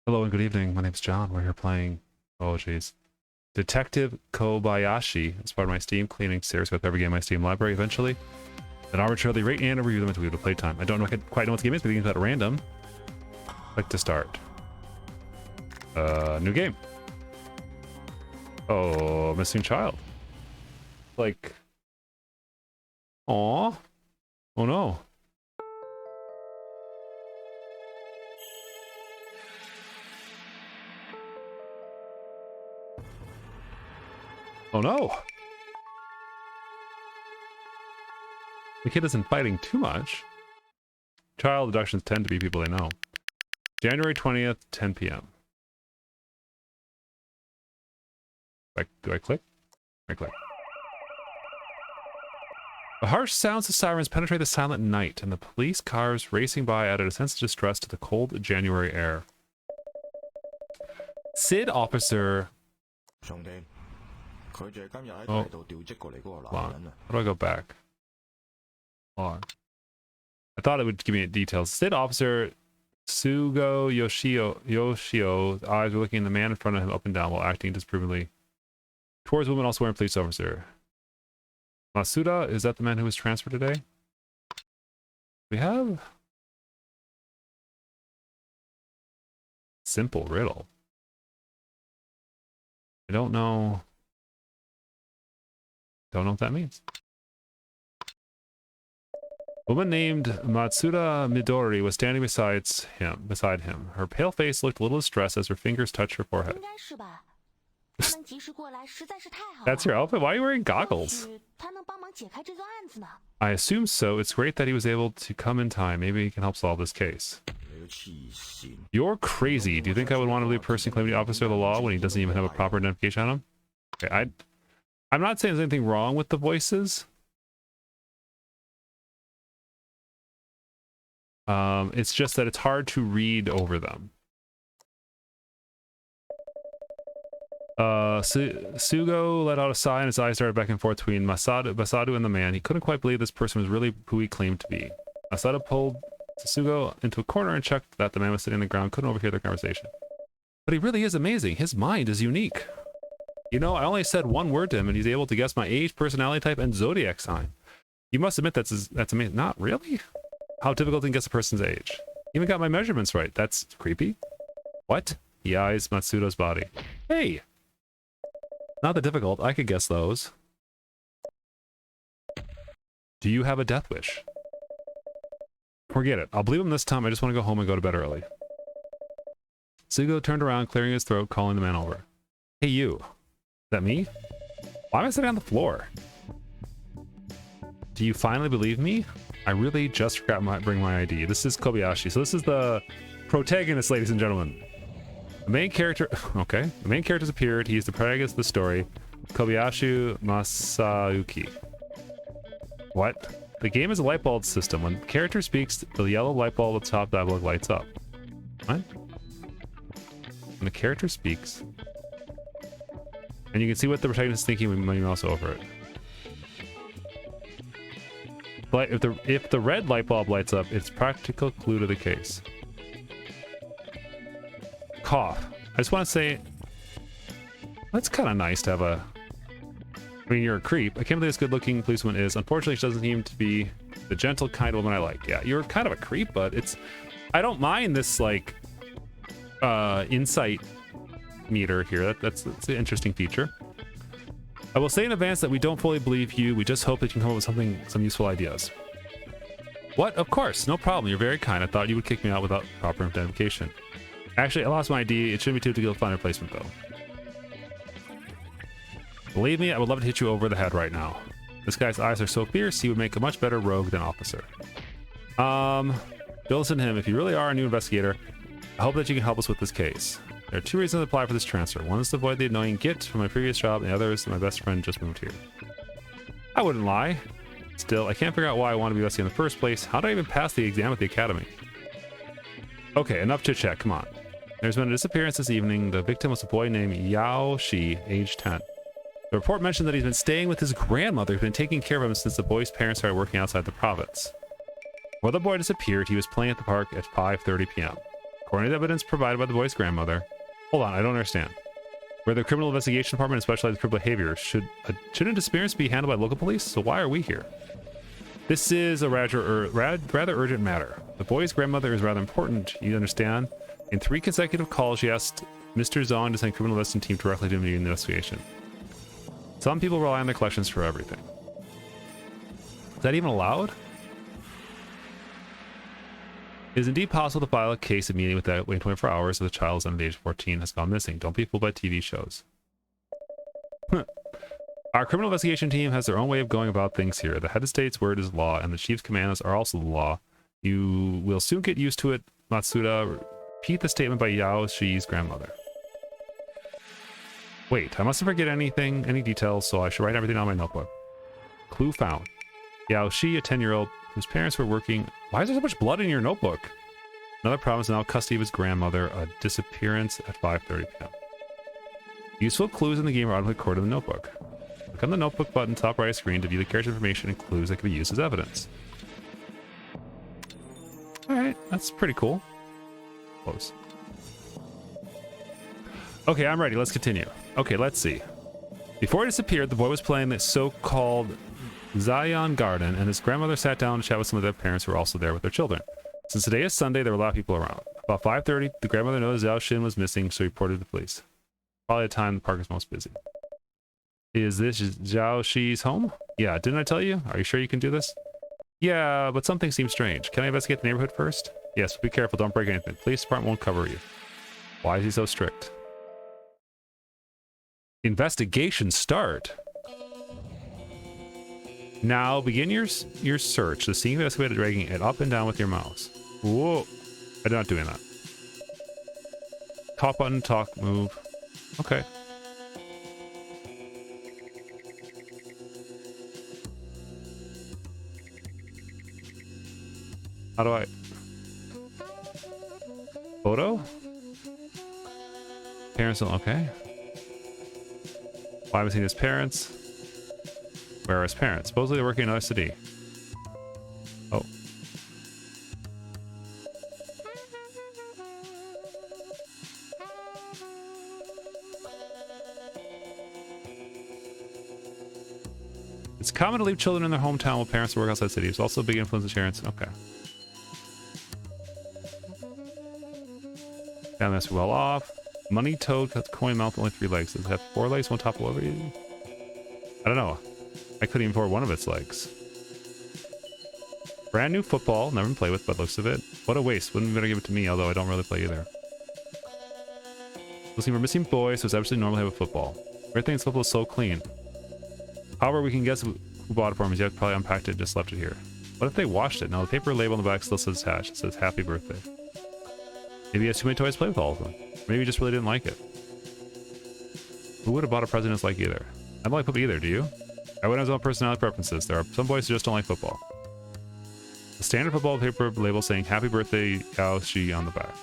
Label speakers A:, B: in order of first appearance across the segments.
A: Hello and good evening. My name's John. We're here playing, oh geez, Detective Kobayashi as part of my Steam cleaning series with every game in my Steam library. Eventually, then arbitrarily rate and review them until we go to playtime. I don't know quite know what the game is, but the game's at random. Click to start. New game. Oh, missing child. Like, aw, oh no. Oh no! The kid isn't fighting too much. Child abductions tend to be people they know. January 20th, 10 p.m. Do I click? I click. The harsh sounds of sirens penetrate the silent night, and the police cars racing by added a sense of distress to the cold January air. Sid officer... Oh, hold on. How do I go back? Hold on. I thought it would give me details. Sid officer Sugo Yoshio's eyes were looking at the man in front of him up and down while acting disapprovingly towards a woman also wearing police officer. Masuda, is that the man who was transferred today? We have simple riddle. I don't know. Don't know what that means. A woman named Matsuda Midori was standing beside him. Her pale face looked a little distressed as her fingers touched her forehead. That's your outfit? Why are you wearing goggles? I assume so. It's great that he was able to come in time. Maybe he can help solve this case. You're crazy. Do you think I would want to believe a person claiming to be officer of the law when he doesn't even have a proper identification on him? Okay, I'm not saying there's anything wrong with the voices. It's just that it's hard to read over them. Sugo let out a sigh and his eyes started back and forth between Masadu and the man. He couldn't quite believe this person was really who he claimed to be. Masadu pulled Sugo into a corner and checked that the man was sitting on the ground, couldn't overhear their conversation. But he really is amazing. His mind is unique. You know, I only said one word to him and he's able to guess my age, personality type, and zodiac sign. You must admit that's amazing. Not really? How difficult to guess a person's age. Even got my measurements right. That's creepy. What? He eyes Matsuda's body. Hey! Not that difficult. I could guess those. Do you have a death wish? Forget it. I'll believe him this time. I just want to go home and go to bed early. Sugo turned around, clearing his throat, calling the man over. Hey, you. Is that me? Why am I sitting on the floor? Do you finally believe me? I really just forgot to bring my ID. This is Kobayashi. So this is the protagonist, ladies and gentlemen. The main character... Okay. The main character's appeared. He's the protagonist of the story. Kobayashi Masayuki. What? The game is a light bulb system. When the character speaks, the yellow light bulb at the top dialogue lights up. What? When the character speaks... And you can see what the protagonist is thinking when you mouse over it. But if the red light bulb lights up, it's practical clue to the case. Cough. I just want to say, that's kind of nice to have a... I mean, you're a creep. I can't believe this good-looking policewoman is. Unfortunately, she doesn't seem to be the gentle kind of woman I like. Yeah, you're kind of a creep, but it's... I don't mind this, like, insight meter here. That's an interesting feature. I will say in advance that we don't fully believe you. We just hope that you can come up with some useful ideas. What? Of course, no problem. You're very kind. I thought you would kick me out without proper identification. Actually, I lost my ID. It shouldn't be too difficult to find a replacement, though. Believe me, I would love to hit you over the head right now. This guy's eyes are so fierce, he would make a much better rogue than officer. Don't listen to him. If you really are a new investigator, I hope that you can help us with this case. There are two reasons to apply for this transfer. One is to avoid the annoying git from my previous job, and the other is that my best friend just moved here. I wouldn't lie. Still, I can't figure out why I want to be investigating in the first place. How did I even pass the exam at the academy? Okay, enough chit chat. Come on. There's been a disappearance this evening. The victim was a boy named Yao Shi, age 10. The report mentioned that he's been staying with his grandmother, who's been taking care of him since the boy's parents started working outside the province. Before the boy disappeared, he was playing at the park at 5:30 p.m. According to the evidence provided by the boy's grandmother. Hold on, I don't understand. We're the criminal investigation department and specialized in criminal behavior. Shouldn't disappearance be handled by local police? So why are we here? This is a rather urgent matter. The boy's grandmother is rather important, you understand? In 3 consecutive calls, she asked Mr. Zong to send criminal investigation team directly to him in the investigation. Some people rely on their collections for everything. Is that even allowed? It is indeed possible to file a case immediately without waiting 24 hours if the child is under the age of 14 has gone missing. Don't be fooled by TV shows. Our criminal investigation team has their own way of going about things here. The head of state's word is law, and the chief's commands are also the law. You will soon get used to it, Matsuda. Repeat the statement by Yao Shi's grandmother. Wait, I mustn't forget any details, so I should write everything on my notebook. Clue found. Yao Shi, a 10-year-old whose parents were working... Why is there so much blood in your notebook? Another problem is now custody of his grandmother, a disappearance at 5:30 p.m. Useful clues in the game are automatically recorded in the notebook. Click on the notebook button top right of screen to view the character information and clues that can be used as evidence. Alright, that's pretty cool. Close. Okay, I'm ready. Let's continue. Okay, let's see. Before he disappeared, the boy was playing the so-called Zion Garden, and his grandmother sat down to chat with some of their parents who were also there with their children. Since today is Sunday, there were a lot of people around. About 5:30, the grandmother noticed Zhao Xin was missing, so reported to the police. Probably the time the park is most busy. Is this Zhao Shi's home? Yeah, didn't I tell you? Are you sure you can do this? Yeah, but something seems strange. Can I investigate the neighborhood first? Yes, be careful, don't break anything. Police department won't cover you. Why is he so strict? Investigation start. Now begin your search. The scene investigator dragging it up and down with your mouse. Whoa, I'm not doing that. Talk button, talk, move. Okay. How do I... Photo? Parents, okay. Why haven't seen his parents? Where are his parents? Supposedly they're working in another city. Oh. It's common to leave children in their hometown while parents work outside the city. It's also a big influence on parents. Okay. Damn, that's well off. Money toad, coin mouth, only 3 legs. Does it have 4 legs, one topple over you? I don't know. I couldn't even afford one of its legs. Brand new football, never been played with, but looks of it. What a waste. Wouldn't better give it to me, although I don't really play either. Looking for missing boys, so it's absolutely normal to have a football. Weird thing is football is so clean. However, we can guess who bought it for him. He's probably unpacked it and just left it here. What if they washed it? No, the paper label on the back still says attached. It says happy birthday. Maybe he has too many toys to play with all of them. Maybe he just really didn't like it. Who would have bought a present that's like either? I don't like football either, do you? Everyone has their own personality preferences. There are some boys who just don't like football. The standard football paper label saying happy birthday Yao Shi on the back.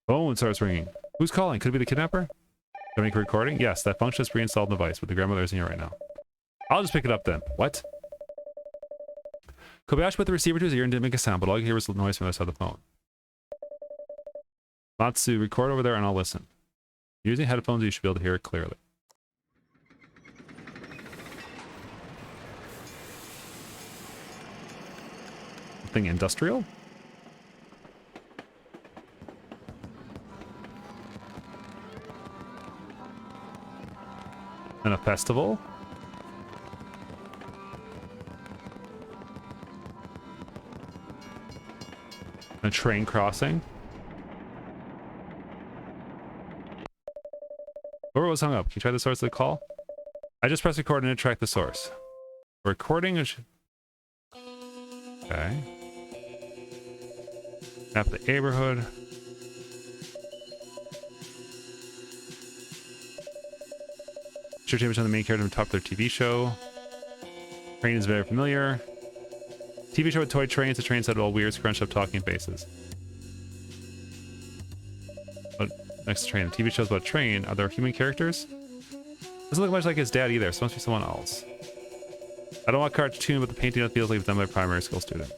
A: Phone starts ringing. Who's calling? Could it be the kidnapper? Can I make a recording? Yes, that function is pre-installed in the device, but the grandmother isn't here right now. I'll just pick it up then. What? Kobayashi put the receiver to his ear and didn't make a sound, but all you hear was the noise from the other side of the phone. Matsu, record over there and I'll listen. Using headphones, you should be able to hear it clearly. Something industrial? And a festival? A train crossing? Whoever was hung up, can you try the source of the call? I just pressed record and it tracked the source. Recording is... Okay. Map the neighborhood. Search image on the main character from top of their TV show. Train is very familiar. TV show with toy trains. The trains had all weird scrunched up talking faces. But next to train. The TV show's about a train. Are there human characters? Doesn't look much like his dad either, so it must be someone else. I don't want cartoon, but the painting feels like it's done by a primary school student.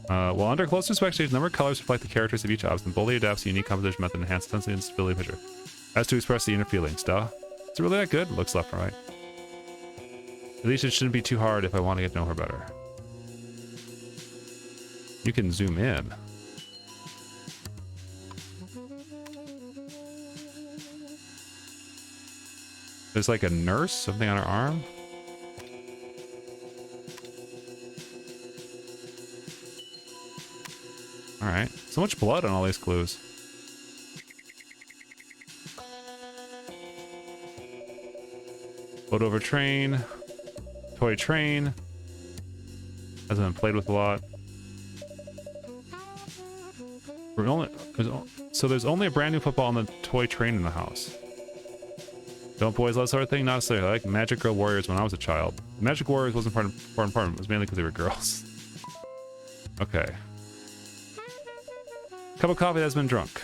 A: Well, under close respect stage, number of colors reflect the characters of each object, and boldly adapts a unique composition method to enhance intensity and stability of picture. As to express the inner feelings, duh. Is it really that good? Looks left and right. At least it shouldn't be too hard if I want to get to know her better. You can zoom in. There's like a nurse, something on her arm. Alright, so much blood on all these clues. Boat over train. Toy train. Hasn't been played with a lot. So there's only a brand new football on the toy train in the house. Don't boys love that sort of thing? Not necessarily. I like Magic Girl Warriors when I was a child. Magic Warriors wasn't part of it was mainly because they were girls. Okay. Cup of coffee has been drunk.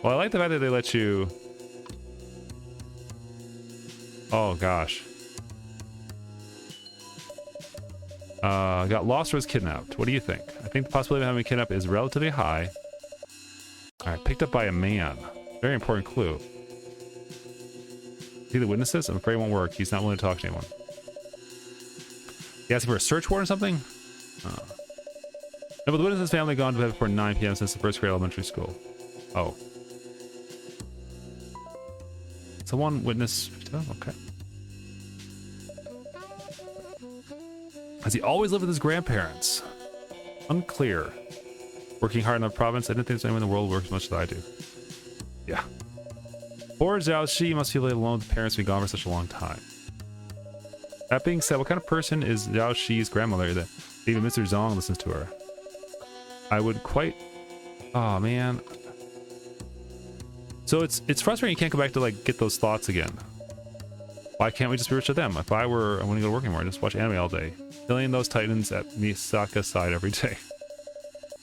A: Well, I like the fact that they let you... Oh, gosh. Got lost or was kidnapped. What do you think? I think the possibility of having a kidnapped is relatively high. Alright, picked up by a man. Very important clue. See the witnesses? I'm afraid it won't work. He's not willing to talk to anyone. You asking for a search warrant or something? No, but the witness's family gone to bed before 9 p.m. since the first grade elementary school. Oh. So one witness... Oh, okay. Has he always lived with his grandparents? Unclear. Working hard in the province, I didn't think anyone in the world works as much as I do. Yeah. Poor Zhaoxi must feel alone with the parents being gone for such a long time. That being said, what kind of person is Zhaoxi's grandmother that even Mr. Zong listens to her? I would quite... Oh, man. So it's frustrating you can't go back to, like, get those thoughts again. Why can't we just be rich with them? If I wouldn't go to work anymore, I'd just watch anime all day. Killing those titans at Misaka's side every day.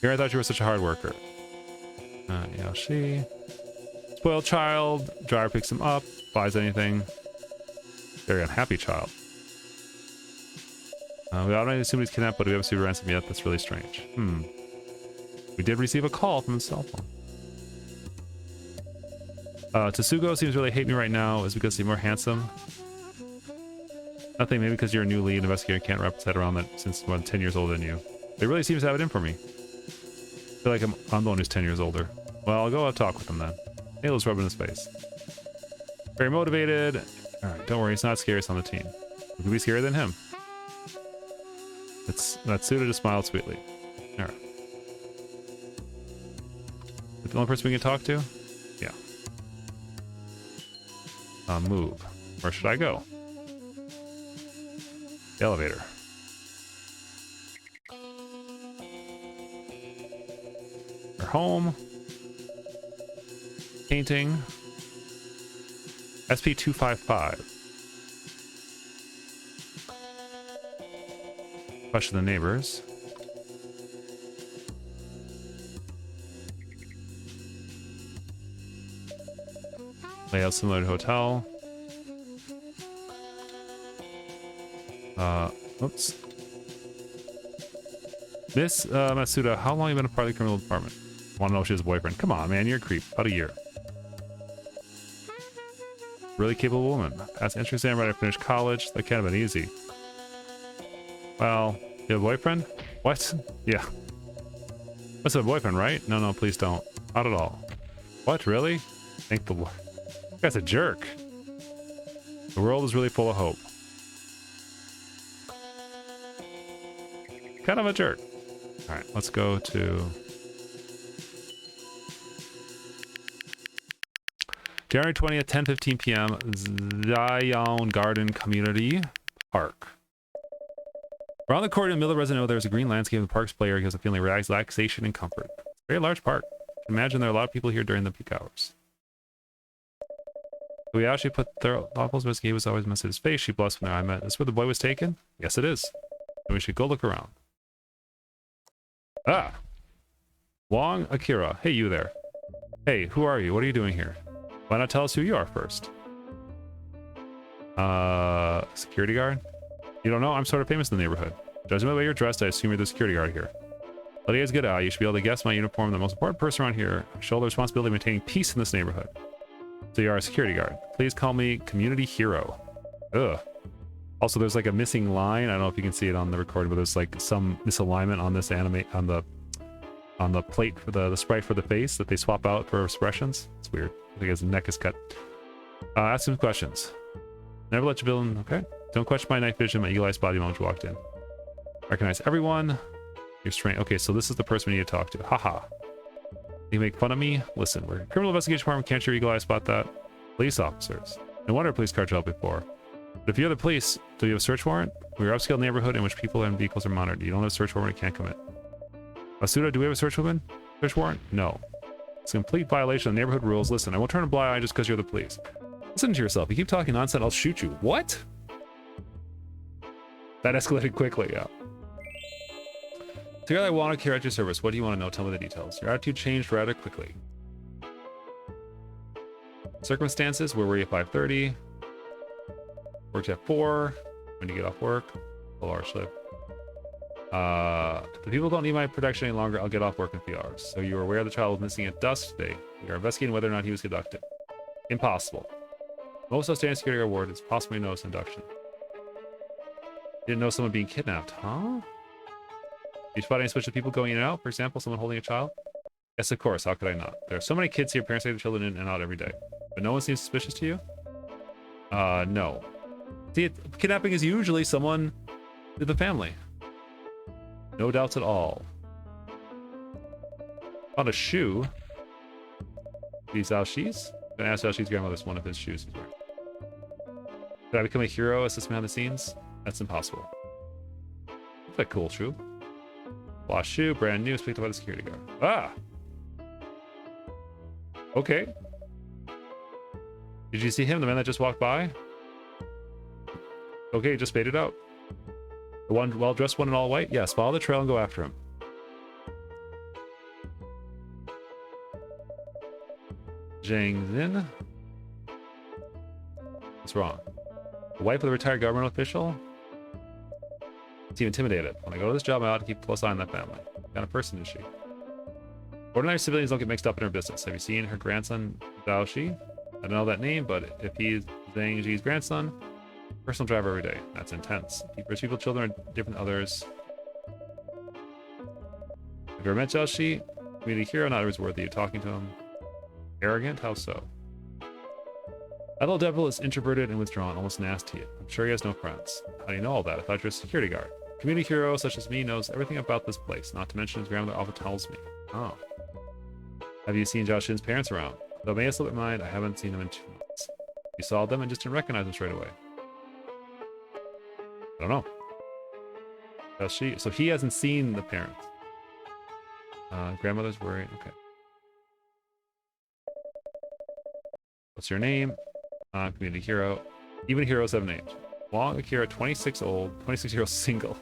A: Here I thought you were such a hard worker. Yeah, she... Spoiled child. Driver picks him up. Buys anything. Very unhappy child. We automatically assume he's kidnapped, but we haven't received a ransom yet. That's really strange. We did receive a call from his cell phone. Tsugo seems to really hate me right now. Is it because he's more handsome? Nothing, maybe because you're a new lead investigator, can't wrap his head around that since I'm 10 years older than you. It really seems to have it in for me. I feel like I'm the one who's 10 years older. Well, I'll go out talk with him then. Hey, let's rub in his face. Very motivated. Alright, don't worry, he's not scariest on the team. We could be scarier than him. Natsuda just smiled sweetly. Alright. Is that the only person we can talk to? Yeah. Move. Where should I go? The elevator. We're home. Painting. SP255. Question the neighbors. Layout similar to hotel. Oops. Miss Matsuda, how long have you been a part of the criminal department? Want to know if she has a boyfriend? Come on, man, you're a creep. About a year. Really capable woman. Passed the entrance exam right after finished college. That can't have been easy. Well, you have a boyfriend? What? Yeah. That's a boyfriend, right? No, please don't. Not at all. What, really? Thank the Lord. That guy's a jerk. The world is really full of hope. Kind of a jerk. Alright, let's go to... January 20th, 10:15 p.m. Zion Garden Community Park. Around the court in the middle of the resident, there's a green landscape of the park's play area gives a feeling of relaxation and comfort. It's a very large park. I can imagine there are a lot of people here during the peak hours. Kobayashi put their lawful investigate was always messed his face. She blushed when I met. Is this where the boy was taken? Yes, it is. And we should go look around. Ah! Wong Akira. Hey, you there. Hey, who are you? What are you doing here? Why not tell us who you are first? Security guard? You don't know? I'm sort of famous in the neighborhood. Judging by the way you're dressed, I assume you're the security guard here. Lydia's good eye. You should be able to guess my uniform. The most important person around here. I shoulder the responsibility of maintaining peace in this neighborhood. So you are a security guard. Please call me community hero. Ugh. Also, there's like a missing line. I don't know if you can see it on the recording, but there's like some misalignment on this on the plate for the sprite for the face that they swap out for expressions. It's weird. I think his neck is cut. Ask him questions. Never let you build in. Okay. Don't question my night vision, my eagle-eyed body moment you walked in. Recognize everyone. You're strange. Okay, so this is the person we need to talk to. Haha. You make fun of me? Listen, we're a criminal investigation department. Can't your eagle eye spot that? Police officers. No wonder a police car helped before. But if you're the police, do you have a search warrant? We're an upscale neighborhood in which people and vehicles are monitored. You don't have a search warrant, you can't come in. Masuda, do we have a search warrant? No. It's a complete violation of neighborhood rules. Listen, I won't turn a blind eye just because you're the police. Listen to yourself. You keep talking nonsense, I'll shoot you. What? That escalated quickly, yeah. Together I want to care at your service. What do you want to know? Tell me the details. Your attitude changed rather quickly. Circumstances, where were you at 5:30? Worked at 4. When do you get off work? Full hour shift. If the people don't need my protection any longer, I'll get off work in a few hours. So you were aware the child was missing at dusk today. We are investigating whether or not he was abducted. Impossible. Most outstanding security award is possibly no induction. Didn't know someone being kidnapped, huh? You spot any suspicious people going in and out? For example, someone holding a child? Yes, of course. How could I not? There are so many kids here. Parents take their children in and out every day. But no one seems suspicious to you? No. See, kidnapping is usually someone with the family. No doubts at all. Found a shoe. These Aoshi's? I'm gonna ask Aoshi's grandmother's one of his shoes he's wearing. Could I become a hero, assist behind the scenes? That's impossible. That's a cool shoe. Lost shoe, brand new, picked up by the security guard. Ah! Okay. Did you see him, the man that just walked by? Okay, just faded out. The one well-dressed one in all white? Yes, follow the trail and go after him. Zhang Zin? What's wrong? The wife of the retired government official? Seem intimidated. When I go to this job, I ought to keep a close eye on that family. What kind of person is she? Ordinary civilians don't get mixed up in her business. Have you seen her grandson, Zhao Shi? I don't know that name, but if he's Zhang Ji's grandson, personal driver every day. That's intense. Rich people, children are different than others. Have you ever met Zhao Shi? Community hero, not always worthy of talking to him. Arrogant? How so? That little devil is introverted and withdrawn, almost nasty. I'm sure he has no friends. How do you know all that? I thought you were a security guard. A community hero such as me knows everything about this place, not to mention his grandmother often tells me. Oh. Have you seen Zhao Xin's parents around? Though may have slipped my mind, I haven't seen them in 2 months. You saw them and just didn't recognize them straight away. I don't know. Does she? So he hasn't seen the parents. Grandmother's worried. Okay. What's your name? Community hero. Even heroes have names. Wong Akira, 26 old, 26-year-old single.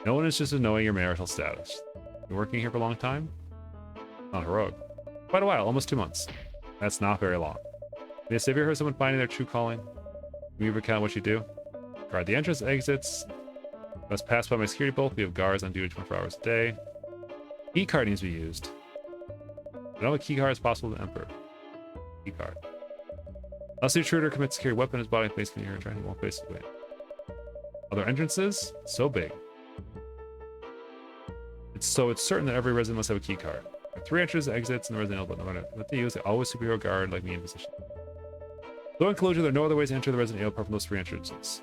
A: No one is interested in knowing your marital status. Been working here for a long time? Not heroic. Quite a while, almost 2 months. That's not very long. Have you ever heard someone finding their true calling? Can you recount what you do? Guard the entrance, exits. Must pass by my security bolt. We have guards on duty 24 hours a day. Key card needs to be used. I know what key card is possible to enter. Key card. Unless the intruder commits to carry a weapon in his body and face can hear trying to walk face away. Other entrances? So big. It's certain that every resident must have a key card. There are 3 entrances, exits, and the resident but no matter what they use, they always superhero guard like me in position. Though in closure, there are no other ways to enter the resident ale apart from those 3 entrances.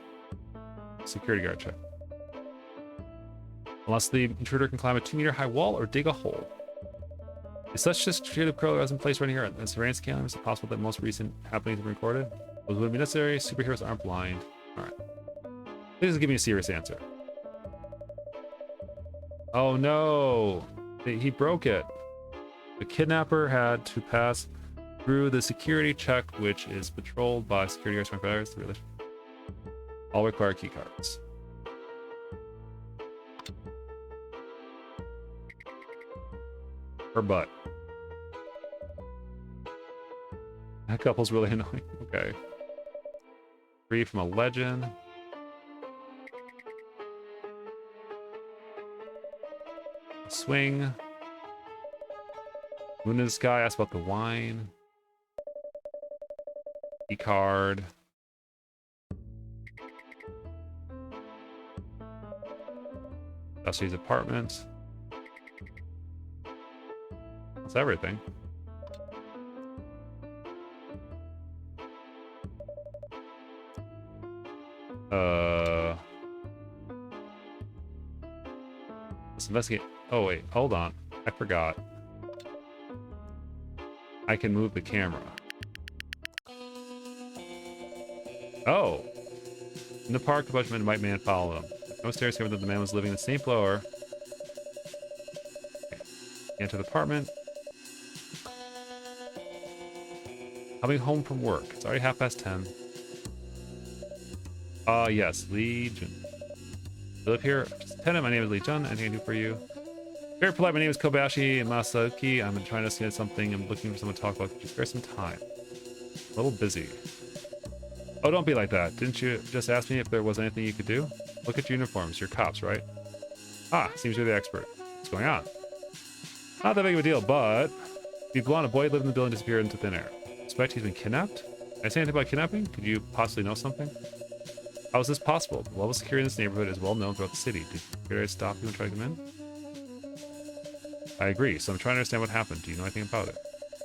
A: Security guard check. Unless the intruder can climb a 2-meter high wall or dig a hole. Is such just security curl as in place right here? As surveillance cameras, is it possible that most recent happenings have been recorded? Those wouldn't be necessary. Superheroes aren't blind. Alright. Please give me a serious answer. Oh no! He broke it. The kidnapper had to pass through the security check, which is patrolled by security guards 24 hours. All require key cards. Her butt. That couple's really annoying. Okay. Free from a legend. Swing. Moon in the sky. Ask about the wine. E card. Dusty's apartment. That's everything. Let's investigate. Oh wait, hold on. I forgot. I can move the camera. Oh! In the park, a bunch of men and white man follow them. No stairs here, that the man was living in the same floor. Enter the apartment. Coming home from work. It's already 10:30. Yes, Legion. You live here? Just attendant. My name is Legion. Anything I can do for you? Very polite. My name is Kobayashi Masaki. I'm trying to get something. I'm looking for someone to talk about. Could you spare some time? A little busy. Oh, don't be like that. Didn't you just ask me if there was anything you could do? Look at your uniforms. You're cops, right? Ah, seems you're the expert. What's going on? Not that big of a deal, but if you belong, a boy lived in the building disappeared into thin air. Suspect he's been kidnapped? Did I say anything about kidnapping? Could you possibly know something? How is this possible? The level of security in this neighborhood is well known throughout the city. Did security stop you and try to come in? I agree, so I'm trying to understand what happened. Do you know anything about it?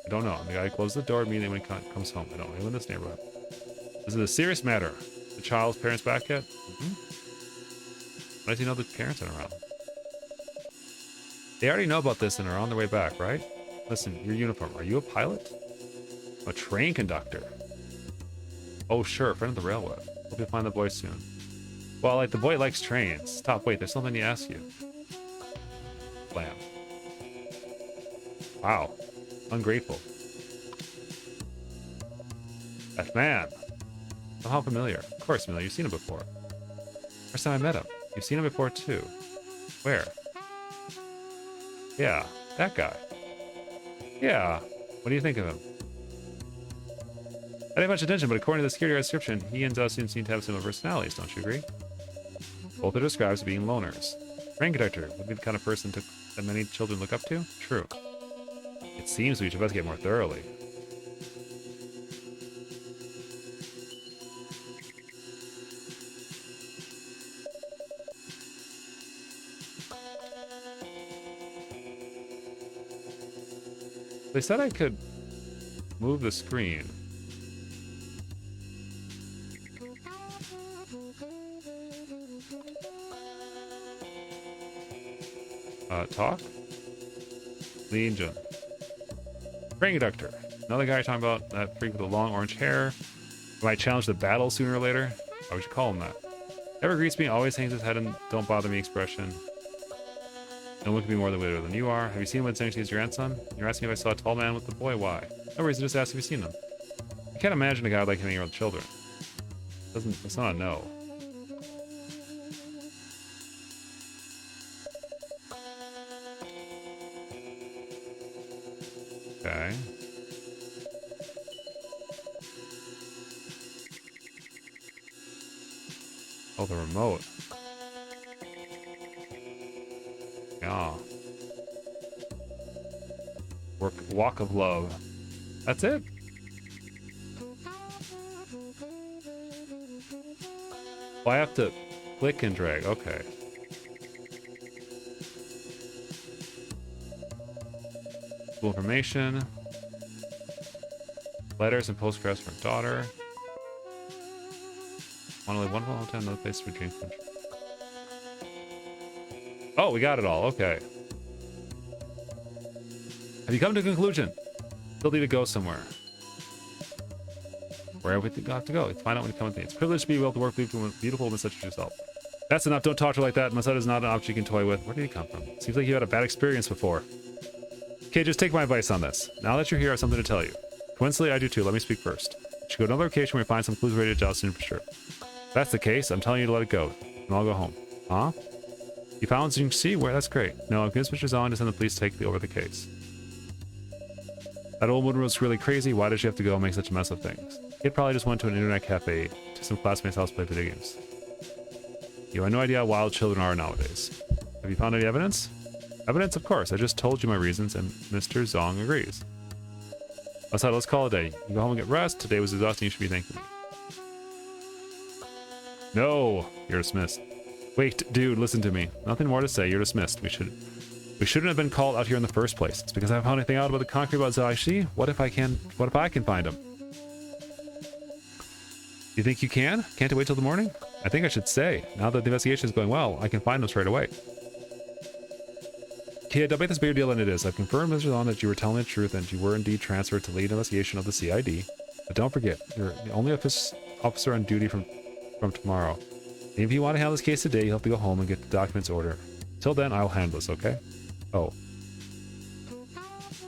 A: I don't know. The guy closed the door immediately when he comes home. I don't live in this neighborhood. This is a serious matter. The child's parents back yet? Why does he know the parents aren't around? They already know about this and are on their way back, right? Listen, your uniform. Are you a pilot? A train conductor. Oh, sure. Friend of the railway. Hope you'll find the boy soon. Well, like, the boy likes trains. Stop. Wait, there's something to ask you. Blam. Wow. Ungrateful. That man. Somehow familiar. Of course, familiar. You've seen him before. First time I met him. You've seen him before, too. Where? Yeah, that guy. Yeah. What do you think of him? I didn't much attention, but according to the security guard description, he and Dustin seem to have similar personalities, don't you agree? Both are described as being loners. Train conductor would be the kind of person that many children look up to? True. It seems we should investigate more thoroughly. They said I could move the screen. Talk? Legion. Train conductor. Another guy talking about that freak with the long orange hair. Who might challenge the battle sooner or later. Why would you call him that? Never greets me, always hangs his head and don't bother me expression. No one can be more than widow than you are. Have you seen what saying he's your grandson? You're asking if I saw a tall man with the boy. Why? No reason, just ask if you've seen them. I can't imagine a guy like hanging around children. It's not a no. Okay. Oh, the remote. Yeah. Walk of love. That's it? Oh, I have to click and drag. Okay. School information. Letters and postcards from daughter. Want to live one whole time, another place for dreams. Oh, we got it all. Okay. Have you come to a conclusion? Still need to go somewhere. Wherever we have to go. Let's find out when you come with me. It's a privilege to be able to work with a beautiful woman such as yourself. That's enough. Don't talk to her like that. My son is not an object you can toy with. Where did he come from? Seems like you had a bad experience before. Okay, just take my advice on this. Now that you're here, I have something to tell you. Coincidentally, I do too. Let me speak first. You should go to another location where we find some clues ready to Jocelyn for sure. If that's the case, I'm telling you to let it go. And I'll go home. Huh? You found something you can see? Where? That's great. No, I'm convinced Mr. Zahn to send the police to take over the case. That old woman was really crazy. Why did she have to go and make such a mess of things? Kid probably just went to an internet cafe, to some classmates' house to play video games. You have no idea how wild children are nowadays. Have you found any evidence? Evidence, of course. I just told you my reasons, and Mr. Zong agrees. Outside, let's call it a day. You go home and get rest. Today was exhausting. You should be thanking me. No, you're dismissed. Wait, dude, listen to me. Nothing more to say. You're dismissed. We shouldn't have been called out here in the first place. It's because I haven't found anything out about the concrete about Zaishi. What if I can find him? You think you can? Can't it wait till the morning? I think I should stay. Now that the investigation is going well, I can find him straight away. Kid, don't make this bigger deal than it is. I've confirmed, Mr. Zahn, that you were telling the truth and you were indeed transferred to lead an investigation of the CID. But don't forget, you're the only officer on duty from tomorrow. And if you want to handle this case today, you'll have to go home and get the documents ordered. Till then, I'll handle this, okay? Oh.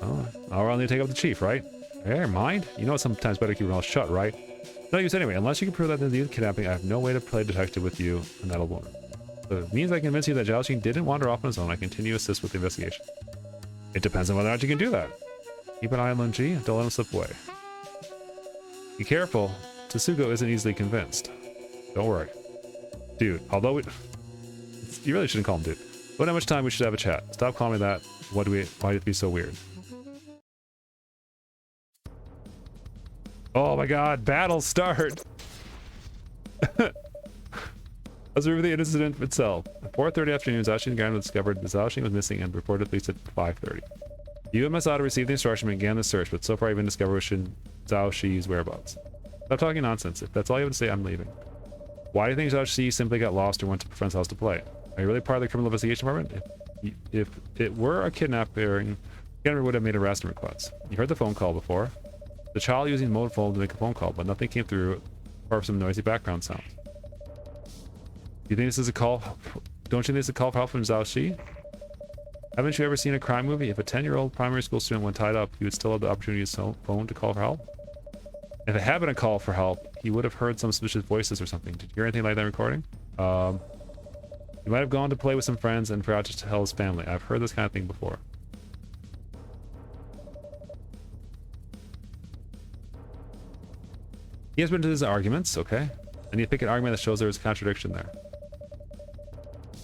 A: Oh, I'll need to take up the chief, right? Hey, mind? You know it's sometimes better to keep your mouth shut, right? No use anyway. Unless you can prove that in the kidnapping, I have no way to play detective with you and that old woman. So it means I can convince you that Zhao Xing didn't wander off on his own. I continue to assist with the investigation. It depends on whether or not you can do that. Keep an eye on Lin Ji and don't let him slip away. Be careful. Tsugo isn't easily convinced. Don't worry. Dude, although you really shouldn't call him dude. Don't have much time, we should have a chat. Stop calling me that. Why'd it be so weird? Oh my god, battle start! Let's review the incident itself. At 4:30 afternoon, Zhao Xing and Garan discovered that Zhao Xing was missing and reported police at 5:30. You and Masada received the instruction and began the search, but so far you've been discovered Zhao Xi's whereabouts. Stop talking nonsense. If that's all you have to say, I'm leaving. Why do you think Zhao Xi simply got lost or went to a friend's house to play? Are you really part of the criminal investigation department? If it were a kidnapping, Henry would have made arrest requests. You heard the phone call before. The child using the mobile phone to make a phone call, but nothing came through apart from some noisy background sounds. Do you think this is a call? Don't you think this is a call for help from Zhao Xi? Haven't you ever seen a crime movie? If a 10-year-old primary school student went tied up, he would still have the opportunity to use his phone to call for help? If it had been a call for help, he would have heard some suspicious voices or something. Did you hear anything like that recording? He might have gone to play with some friends and forgot to tell his family. I've heard this kind of thing before. He has been to his arguments, okay? I need to pick an argument that shows there is contradiction there.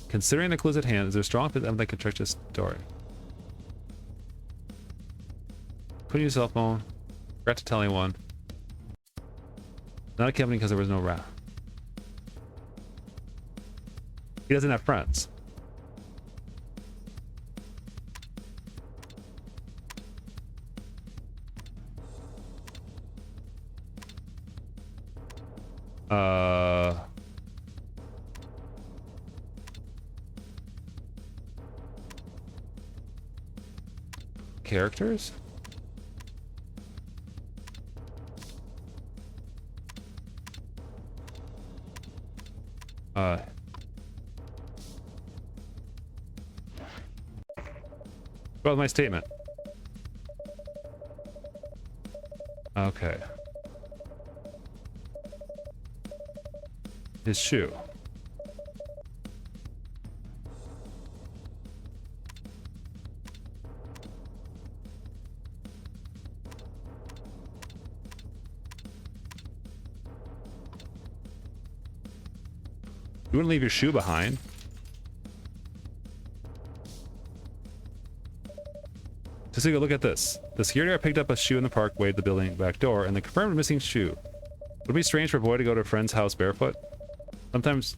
A: Considering the clues at hand, is there strong evidence that can check this story? Couldn't use cell phone. Forgot to tell anyone. Not a company because there was no rat. He doesn't have friends. Characters? What was my statement? Okay. His shoe. You wouldn't leave your shoe behind. Just take a look at this. The security guard picked up a shoe in the parkway to the building back door and the confirmed missing shoe. Would it be strange for a boy to go to a friend's house barefoot? Sometimes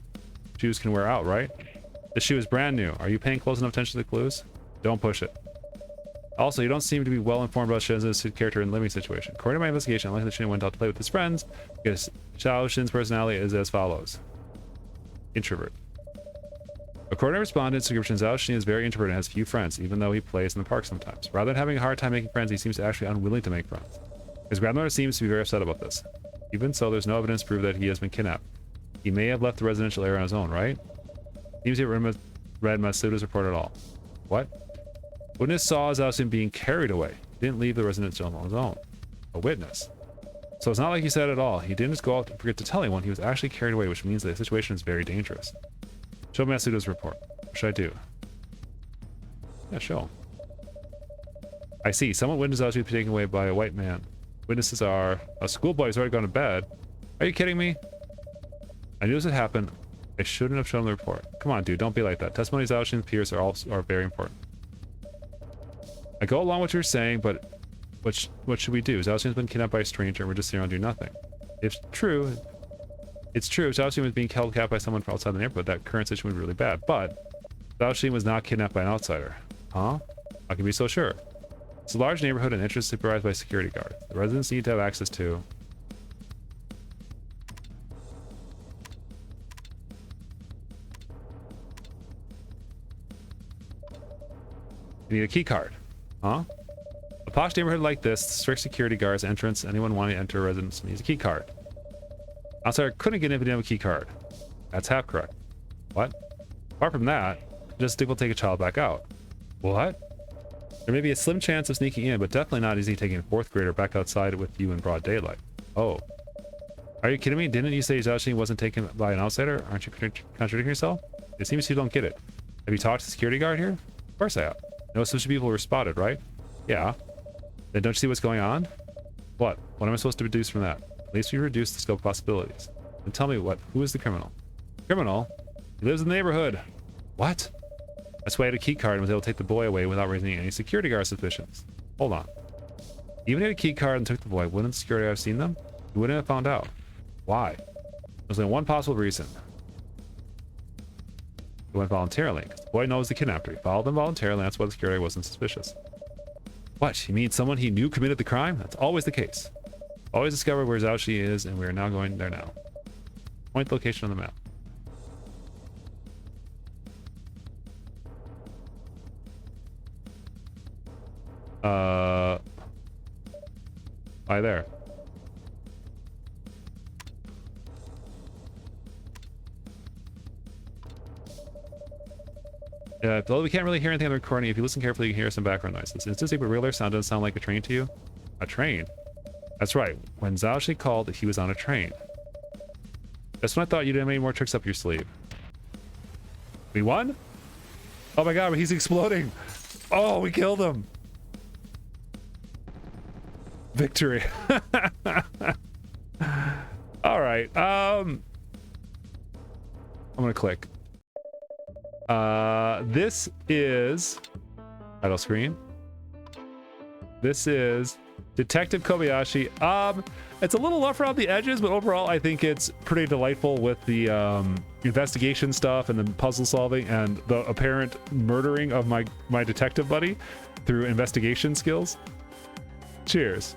A: shoes can wear out, right? The shoe is brand new. Are you paying close enough attention to the clues? Don't push it. Also, you don't seem to be well informed about Shin's character and living situation. According to my investigation, unlikely that Shin went out to play with his friends because Xiao Shin's personality is as follows. Introvert. According to respondent's description, Zhao Xin is very introverted and has few friends, even though he plays in the park sometimes. Rather than having a hard time making friends, he seems to actually unwilling to make friends. His grandmother seems to be very upset about this. Even so, there's no evidence to prove that he has been kidnapped. He may have left the residential area on his own, right? Seems to have read Masuda's report at all. What? Witness saw Zhao Xin being carried away. He didn't leave the residential on his own. A witness. So it's not like he said at all. He didn't just go out and forget to tell anyone. He was actually carried away, which means the situation is very dangerous. Show me Masuda's report. What should I do? Yeah, show him. I see. Someone witnessed Zhao Xin be taken away by a white man. Witnesses are a schoolboy who's already gone to bed. Are you kidding me? I knew this would happen. I shouldn't have shown the report. Come on, dude. Don't be like that. Testimonies of Zhao Xin's peers are very important. I go along with what you're saying, but what should we do? Zhaoxin's been kidnapped by a stranger and we're just sitting around doing nothing. If true, it's true. Zhaoxin was being held captive by someone from outside the neighborhood. That current situation would be really bad. But Zhaoxin was not kidnapped by an outsider. Huh? How can you be so sure? It's a large neighborhood and entrance supervised by security guards. The residents need to have access to. You need a key card. Huh? A posh neighborhood like this, strict security guards, entrance, anyone wanting to enter a residence needs a key card. Outsider couldn't get in if he didn't have a key card. That's half correct. What? Apart from that, just Dick will take a child back out. What? There may be a slim chance of sneaking in, but definitely not easy taking a 4th grader back outside with you in broad daylight. Oh. Are you kidding me? Didn't you say Zhaoxin wasn't taken by an outsider? Aren't you contradicting yourself? It seems you don't get it. Have you talked to the security guard here? Of course I have. No such people were spotted, right? Yeah. Then don't you see what's going on? What? What am I supposed to deduce from that? At least we reduced the scope of possibilities. And tell me who is the criminal? Criminal? He lives in the neighborhood. What? That's why I had a key card and was able to take the boy away without raising any security guard suspicions. Hold on. Even if he had a key card and took the boy, wouldn't the security guard have seen them? He wouldn't have found out. Why? There's only one possible reason. He went voluntarily, because the boy knows the kidnapper. He followed them voluntarily, and that's why the security wasn't suspicious. What? You mean someone he knew committed the crime? That's always the case. Always discover where Zhaoxi is, and we are now going there now. Point the location on the map. Hi there. Yeah, though we can't really hear anything on the recording, if you listen carefully, you can hear some background noises. Is this a regular sound? Doesn't sound like a train to you? A train? That's right. When Zhaoxi called, he was on a train. That's when I thought you didn't have any more tricks up your sleeve. We won? Oh my god, he's exploding! Oh, we killed him! Victory. Alright, I'm gonna click. This is title screen. This is Detective Kobayashi. It's a little rough around the edges, but overall I think it's pretty delightful with the investigation stuff and the puzzle solving and the apparent murdering of my detective buddy through investigation skills. Cheers.